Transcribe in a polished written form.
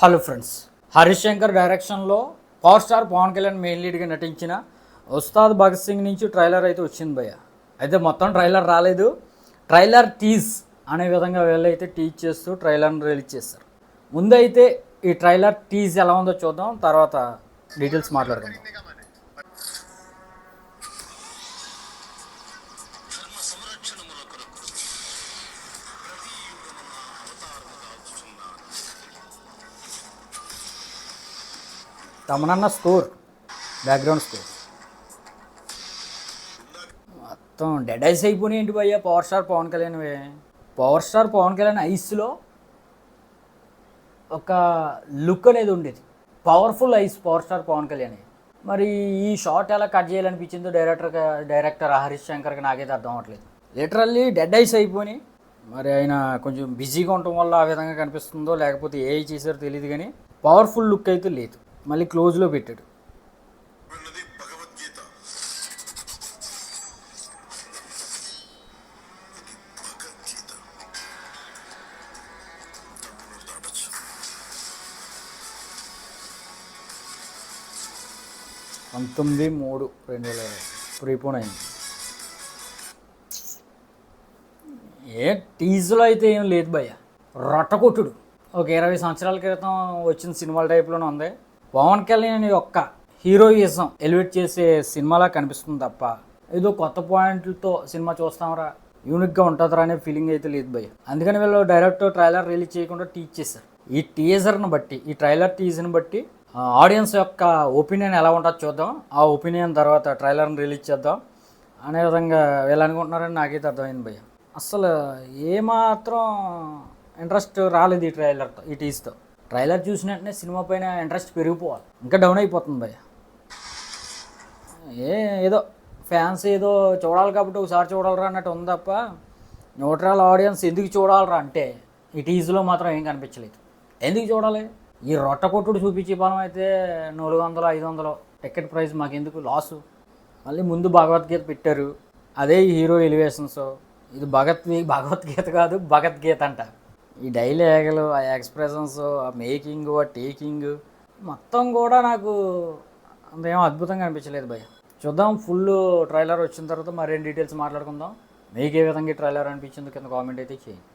Hello friends, Harish Shankar డైరెక్షన్లో power star Pawan Kalyan main లీడ్గా నటించిన ఉస్తాద్ భగత్ సింగ్ నుంచి ట్రైలర్ అయితే వచ్చింది భయ్య. అయితే మొత్తం ట్రైలర్ రాలేదు, ట్రైలర్ టీజ్ అనే విధంగా వీళ్ళైతే టీజ్ చేస్తూ ట్రైలర్ని రిలీజ్ చేస్తారు. ముందైతే ఈ ట్రైలర్ టీజ్ ఎలా ఉందో చూద్దాం, తర్వాత డీటెయిల్స్ మాట్లాడుకుందాం. తమనన్న స్కోర్, బ్యాక్గ్రౌండ్ స్కోర్ మొత్తం డెడ్ ఐస్ అయిపోయినాయి ఏంటి భయ్య. Power star Pawan Kalyan power star Pawan Kalyan ఐస్లో ఒక లుక్ అనేది ఉండేది, powerful eyes power star Pawan Kalyan. మరి ఈ షాట్ ఎలా కట్ చేయాలనిపించిందో డైరెక్టర్ హరీష్ శంకర్కి నాకైతే అర్థం అవ్వట్లేదు. లిటరల్లీ డెడ్ ఐస్ అయిపోయి, మరి ఆయన కొంచెం బిజీగా ఉండటం వల్ల ఆ విధంగా కనిపిస్తుందో లేకపోతే ఏ చేశారో తెలియదు, కానీ పవర్ఫుల్ లుక్ అయితే లేదు. మళ్ళీ క్లోజ్లో పెట్టాడు. పంతొమ్మిది 3/2020 ప్రీపోన్ అయింది. ఏ టీజర్లో అయితే ఏం లేదు భయ్య, రొట్టకొట్టుడు ఒక 20 సంవత్సరాల క్రితం వచ్చిన సినిమాల టైప్లోనే ఉంది. పవన్ కళ్యాణ్ యొక్క హీరోయిజం ఎలివేట్ చేసే సినిమాలా కనిపిస్తుంది తప్ప ఏదో కొత్త పాయింట్లతో సినిమా చూస్తామరా, యూనిక్గా ఉంటుందిరా అనే ఫీలింగ్ అయితే లేదు భయ్య. అందుకని వీళ్ళు డైరెక్ట్ ట్రైలర్ రిలీజ్ చేయకుండా టీజ్ చేశారు. ఈ టీజర్ని బట్టి, ఈ ట్రైలర్ టీజర్ని బట్టి ఆడియన్స్ యొక్క ఒపీనియన్ ఎలా ఉంటుందో చూద్దాం. ఆ ఒపీనియన్ తర్వాత ట్రైలర్ని రిలీజ్ చేద్దాం అనే విధంగా వీళ్ళు అనుకుంటున్నారని నాకైతే అర్థమైంది భయ్య. అసలు ఏమాత్రం ఇంట్రెస్ట్ రాలేదు ఈ ట్రైలర్తో, ఈ టీజ్తో. ట్రైలర్ చూసిన వెంటనే సినిమా పైన ఇంట్రెస్ట్ పెరిగిపోవాలి, ఇంకా డౌన్ అయిపోతుంది భయ్య. ఏదో ఫ్యాన్స్ ఏదో చూడాలి కాబట్టి ఒకసారి చూడాలరా అన్నట్టు ఉంది తప్ప న్యూట్రల్ ఆడియన్స్ ఎందుకు చూడాలరా అంటే ఈ టీజ్లో మాత్రం ఏం కనిపించలేదు. ఎందుకు చూడాలి? ఈ రొట్టకొట్టుడు చూపించే బలం అయితే 400-500 టికెట్ ప్రైస్ మాకెందుకు లాసు. మళ్ళీ ముందు భగవద్గీత పెట్టారు, అదే ఈ హీరో ఎలివేషన్స్. ఇది భగవద్గీత కాదు, భగవద్గీత అంట. ఈ డైలాగులు, ఆ ఎక్స్ప్రెషన్స్, ఆ మేకింగ్, ఆ టేకింగ్ మొత్తం కూడా నాకు అంతేమో అద్భుతంగా అనిపించలేదు భయ్య. చూద్దాం, ఫుల్ ట్రైలర్ వచ్చిన తర్వాత మరేం డీటెయిల్స్ మాట్లాడుకుందాం. మీకు ఏ విధంగా ట్రైలర్ అనిపించింది కింద కామెంట్ అయితే చేయండి.